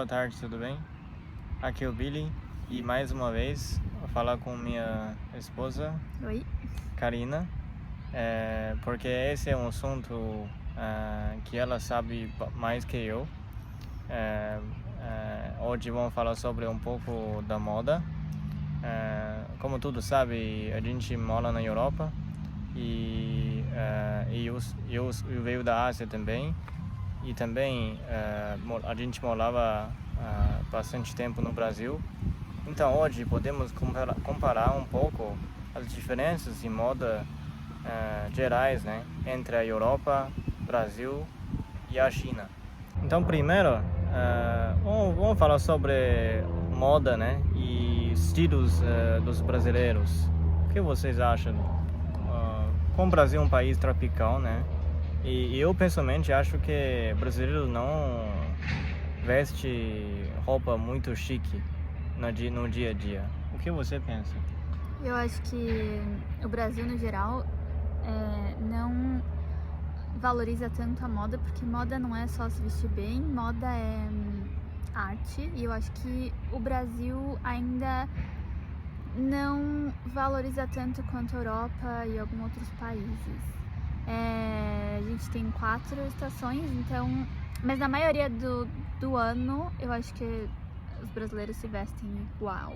tarde, tudo bem? Aqui é o Billy e mais uma vez vou falar com minha esposa, Oi. Karina, porque esse é um assunto que ela sabe mais que eu. Hoje vamos falar sobre um pouco da moda. Como tudo sabe, a gente mora na Europa e eu veio da Ásia também. E também a gente morava bastante tempo no Brasil. Então hoje podemos comparar um pouco as diferenças de moda gerais, né, entre a Europa, Brasil e a China. Então primeiro vamos falar sobre moda, né, e estilos dos brasileiros. O que vocês acham? Como o Brasil é um país tropical, né? E eu pessoalmente acho que brasileiro não veste roupa muito chique no dia a dia. O que você pensa? Eu acho que o Brasil, no geral, não valoriza tanto a moda, porque moda não é só se vestir bem, moda é arte. E eu acho que o Brasil ainda não valoriza tanto quanto a Europa e alguns outros países. A gente tem 4 estações, então, mas na maioria do ano eu acho que os brasileiros se vestem igual.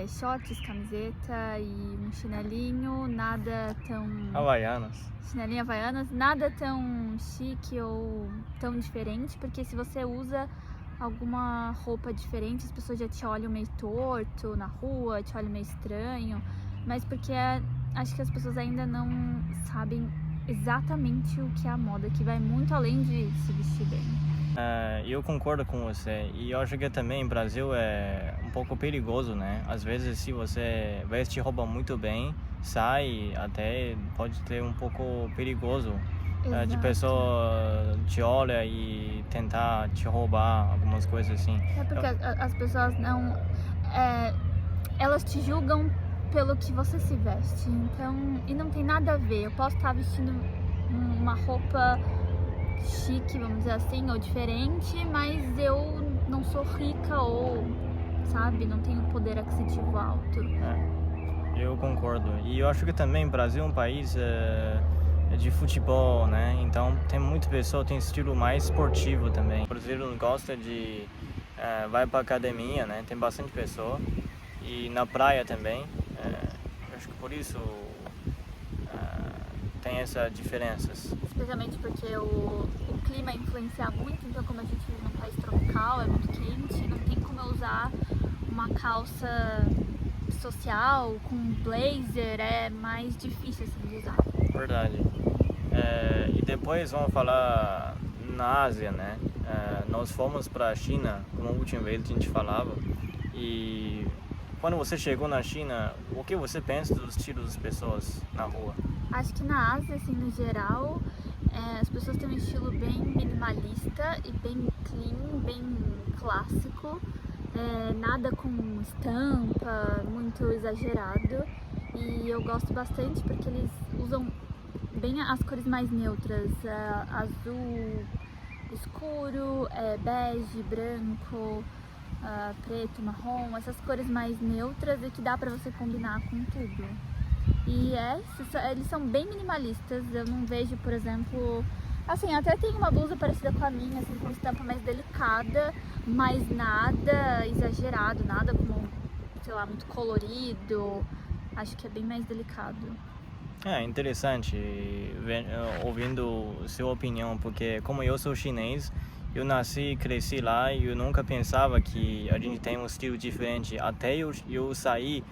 Shorts, camiseta e um chinelinho, nada tão... Havaianas. Chinelinho Havaianas, nada tão chique ou tão diferente, porque se você usa alguma roupa diferente, as pessoas já te olham meio torto na rua, te olham meio estranho, mas porque acho que as pessoas ainda não sabem exatamente o que é a moda, que vai muito além de se vestir bem. Eu concordo com você e eu acho que também o Brasil é um pouco perigoso, né? Às vezes se você veste roupa muito bem, sai até pode ter um pouco perigoso. De pessoa te olha e tentar te roubar algumas coisas assim. É porque as pessoas não... elas te julgam pelo que você se veste, então... E não tem nada a ver, eu posso estar vestindo uma roupa chique, vamos dizer assim, ou diferente, mas eu não sou rica ou, sabe, não tenho poder aquisitivo alto. Eu concordo. E eu acho que também o Brasil é um país de futebol, né? Então tem muita pessoa tem estilo mais esportivo também. O brasileiro gosta de vai para academia, né? Tem bastante pessoa e na praia também. Acho que por isso tem essas diferenças. Especialmente porque o clima influencia muito, então como a gente vive num país tropical, é muito quente, não tem como eu usar uma calça social com blazer, é mais difícil assim de usar. Verdade. E depois vamos falar na Ásia, né? Nós fomos para a China, como a última vez que a gente falava, e quando você chegou na China, o que você pensa dos estilos das pessoas na rua? Acho que na Ásia, assim, no geral, as pessoas têm um estilo bem minimalista e bem clean, bem clássico, nada com estampa, muito exagerado. E eu gosto bastante porque eles usam bem as cores mais neutras, azul escuro, bege, branco, preto, marrom, essas cores mais neutras e que dá pra você combinar com tudo. E eles são bem minimalistas, eu não vejo, por exemplo, assim, até tem uma blusa parecida com a minha, assim, com estampa mais delicada, mas nada exagerado, nada como, sei lá, muito colorido, acho que é bem mais delicado. Interessante ouvindo sua opinião, porque como eu sou chinês, eu nasci e cresci lá e eu nunca pensava que a gente tem um estilo diferente. Até eu saí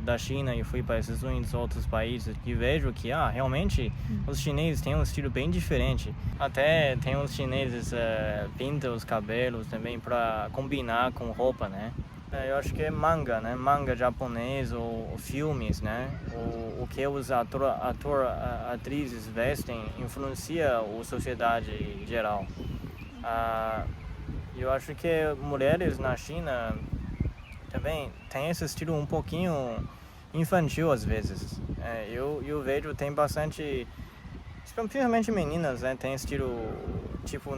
da China e fui para esses outros países e vejo que realmente os chineses têm um estilo bem diferente. Até tem uns chineses pintam os cabelos também para combinar com roupa, né? Eu acho que é manga, né? Manga japonês ou filmes, né? O que os atrizes vestem influencia a sociedade geral. Eu acho que mulheres na China também tem esse estilo um pouquinho infantil às vezes. Eu vejo tem bastante principalmente meninas, né, tem estilo, tipo,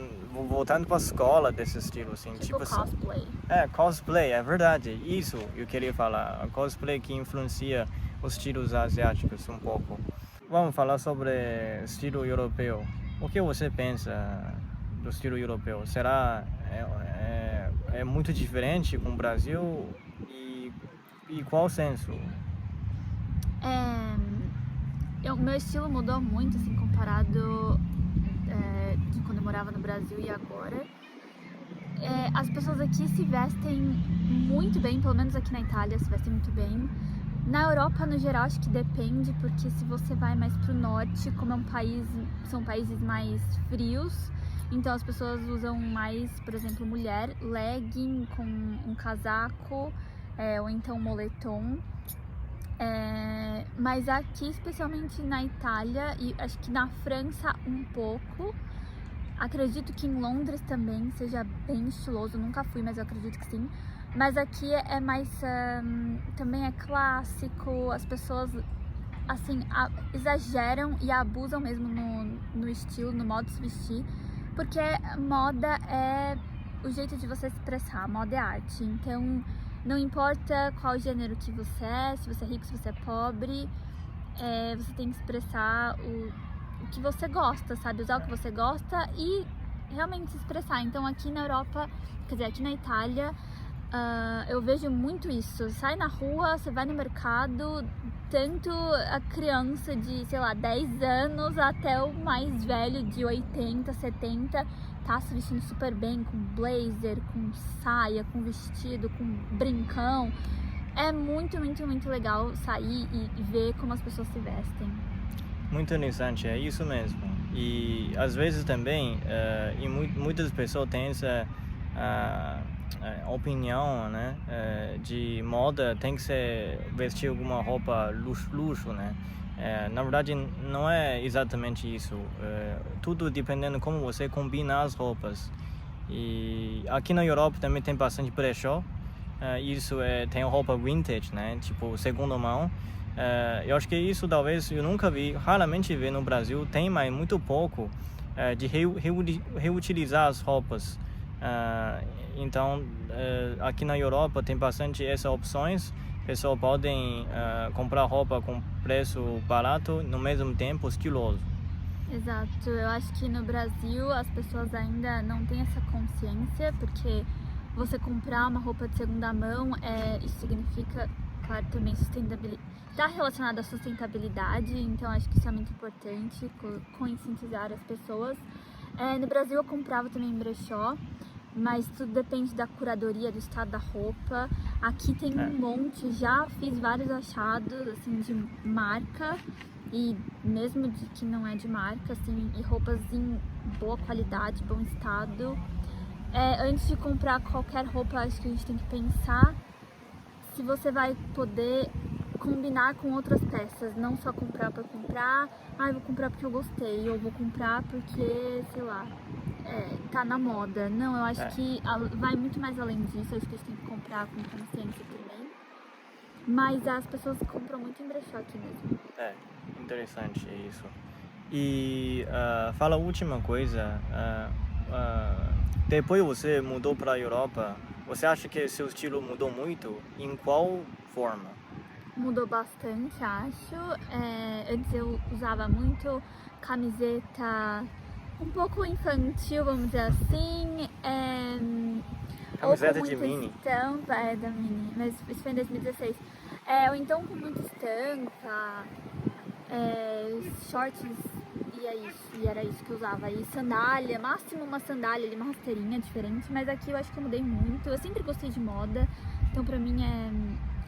voltando pra escola desse estilo, assim. Tipo cosplay. Cosplay, é verdade. Isso eu queria falar. Cosplay que influencia os estilos asiáticos um pouco. Vamos falar sobre estilo europeu. O que você pensa do estilo europeu? Será é muito diferente com o Brasil? E qual senso? O meu estilo mudou muito, assim, comparado de quando eu morava no Brasil e agora. As pessoas aqui se vestem muito bem, pelo menos aqui na Itália se vestem muito bem. Na Europa, no geral, acho que depende, porque se você vai mais pro norte, como são países mais frios, então as pessoas usam mais, por exemplo, mulher, legging com um casaco, ou então moletom. Mas aqui, especialmente na Itália e acho que na França um pouco, acredito que em Londres também seja bem estiloso, nunca fui, mas eu acredito que sim. Mas aqui é mais, também é clássico, as pessoas assim exageram e abusam mesmo no estilo, no modo de se vestir, porque moda é o jeito de você se expressar, moda é arte, então não importa qual gênero que você é, se você é rico, se você é pobre, você tem que expressar o que você gosta, sabe? Usar o que você gosta e realmente se expressar. Então aqui na Europa, quer dizer, aqui na Itália, eu vejo muito isso. Sai na rua, você vai no mercado, tanto a criança de, sei lá, 10 anos até o mais velho de 80, 70, tá se vestindo super bem, com blazer, com saia, com vestido, com brincão. É muito, muito, muito legal sair e ver como as pessoas se vestem. Muito interessante, é isso mesmo. E às vezes também, muitas pessoas têm essa opinião, né, de moda tem que ser vestir alguma roupa luxo, né? Na verdade não é exatamente isso. Tudo dependendo como você combina as roupas. E aqui na Europa também tem bastante brechó. Isso tem roupa vintage, né? Tipo segunda mão. Eu acho que isso talvez eu nunca vi, raramente vi no Brasil. Tem, mas muito pouco de reutilizar as roupas. Então aqui na Europa tem bastante essas opções. Pessoas podem comprar roupa com preço barato, no mesmo tempo estiloso. Exato, eu acho que no Brasil as pessoas ainda não têm essa consciência, porque você comprar uma roupa de segunda mão, isso significa, claro, também sustentabilidade. Está relacionado à sustentabilidade, então acho que isso é muito importante, conscientizar as pessoas. No Brasil eu comprava também em brechó, mas tudo depende da curadoria, do estado da roupa. Aqui tem um monte, já fiz vários achados, assim, de marca e mesmo de que não é de marca, assim, e roupas em boa qualidade, bom estado. Antes de comprar qualquer roupa, acho que a gente tem que pensar se você vai poder combinar com outras peças, não só comprar por comprar, vou comprar porque eu gostei, ou vou comprar porque, sei lá, tá na moda. Não, eu acho que vai muito mais além disso, acho que a gente tem que comprar com consciência também. Mas as pessoas compram muito em brechó aqui mesmo. Interessante isso. E fala a última coisa, depois você mudou para a Europa, você acha que seu estilo mudou muito? Em qual forma? Mudou bastante, acho. Antes eu usava muito camiseta um pouco infantil, vamos dizer assim. Camiseta ou com de muita mini. Estampa, da mini, mas isso foi em 2016. Ou então com muita estampa, shorts, e era isso que eu usava. E sandália, máximo uma sandália ali, uma rasteirinha diferente, mas aqui eu acho que eu mudei muito. Eu sempre gostei de moda, então pra mim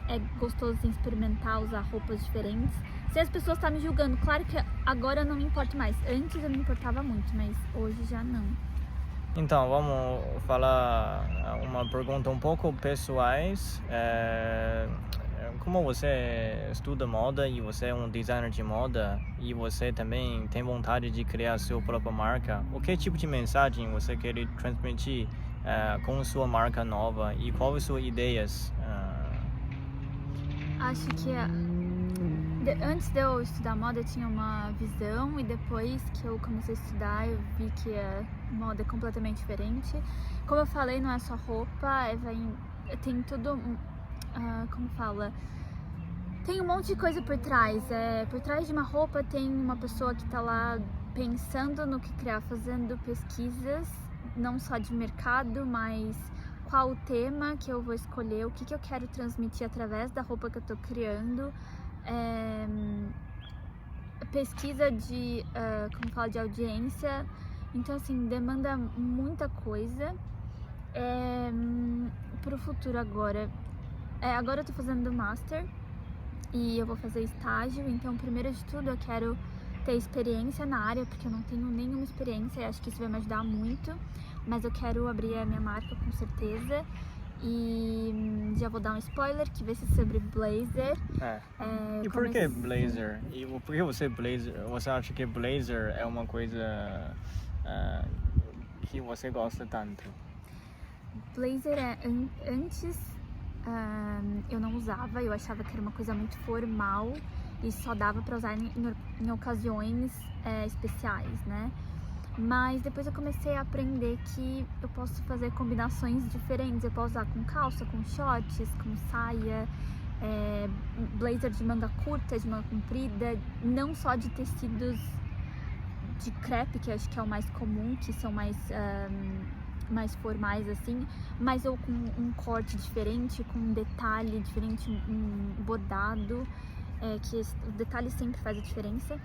é gostoso assim, experimentar, usar roupas diferentes. Se as pessoas estão me julgando, claro que agora eu não me importo mais. Antes eu me importava muito, mas hoje já não. Então, vamos falar uma pergunta um pouco pessoais. Como você estuda moda e você é um designer de moda e você também tem vontade de criar sua própria marca, o que tipo de mensagem você quer transmitir com sua marca nova e quais suas ideias? Acho que Antes de eu estudar moda, eu tinha uma visão, e depois que eu comecei a estudar, eu vi que a moda é completamente diferente. Como eu falei, não é só roupa, tem tudo, como fala, tem um monte de coisa por trás. Por trás de uma roupa tem uma pessoa que tá lá pensando no que criar, fazendo pesquisas, não só de mercado, mas qual o tema que eu vou escolher, o que eu quero transmitir através da roupa que eu tô criando. Pesquisa de, como fala, de audiência. Então, assim, demanda muita coisa. Pro futuro agora. Agora eu tô fazendo Master e eu vou fazer estágio. Então, primeiro de tudo, eu quero ter experiência na área, porque eu não tenho nenhuma experiência e acho que isso vai me ajudar muito. Mas eu quero abrir a minha marca com certeza. E já vou dar um spoiler que vai ser sobre blazer. E por que blazer? E por que você acha que blazer é uma coisa que você gosta tanto? Blazer antes eu não usava, eu achava que era uma coisa muito formal e só dava pra usar em ocasiões especiais, né? Mas depois eu comecei a aprender que eu posso fazer combinações diferentes. Eu posso usar com calça, com shorts, com saia, blazer de manga curta, de manga comprida, não só de tecidos de crepe, que eu acho que é o mais comum, que são mais formais assim, mas ou com um corte diferente, com um detalhe diferente, um bordado, que o detalhe sempre faz a diferença.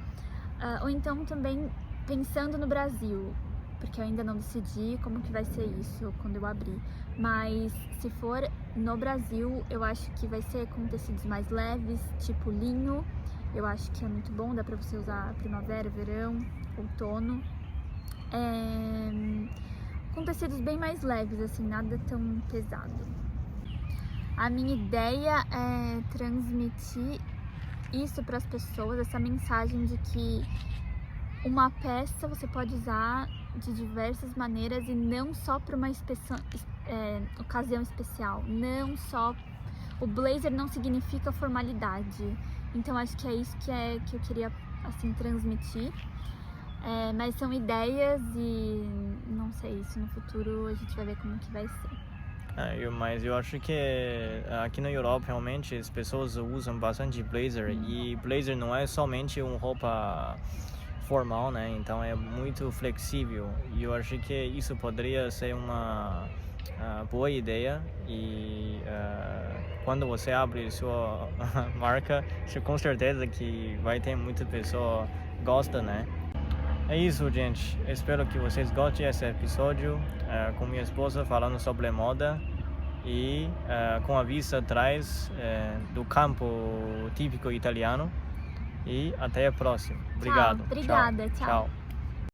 Ou então também pensando no Brasil, porque eu ainda não decidi como que vai ser isso quando eu abrir, mas se for no Brasil, eu acho que vai ser com tecidos mais leves, tipo linho. Eu acho que é muito bom, dá pra você usar primavera, verão, outono, com tecidos bem mais leves, assim, nada tão pesado. A minha ideia é transmitir isso para as pessoas, essa mensagem de que uma peça você pode usar de diversas maneiras e não só para uma ocasião especial. Não só... O blazer não significa formalidade. Então acho que é isso que eu queria assim transmitir. Mas são ideias e não sei, isso no futuro a gente vai ver como que vai ser. Mas eu acho que aqui na Europa realmente as pessoas usam bastante blazer. E blazer não é somente uma roupa formal, né? Então é muito flexível e eu acho que isso poderia ser uma boa ideia. E quando você abre sua marca, com certeza que vai ter muita pessoa que gosta, né? É isso, gente. Espero que vocês gostem desse episódio com minha esposa falando sobre moda e com a vista atrás do campo típico italiano. E até a próxima. Obrigado. Obrigada, tchau.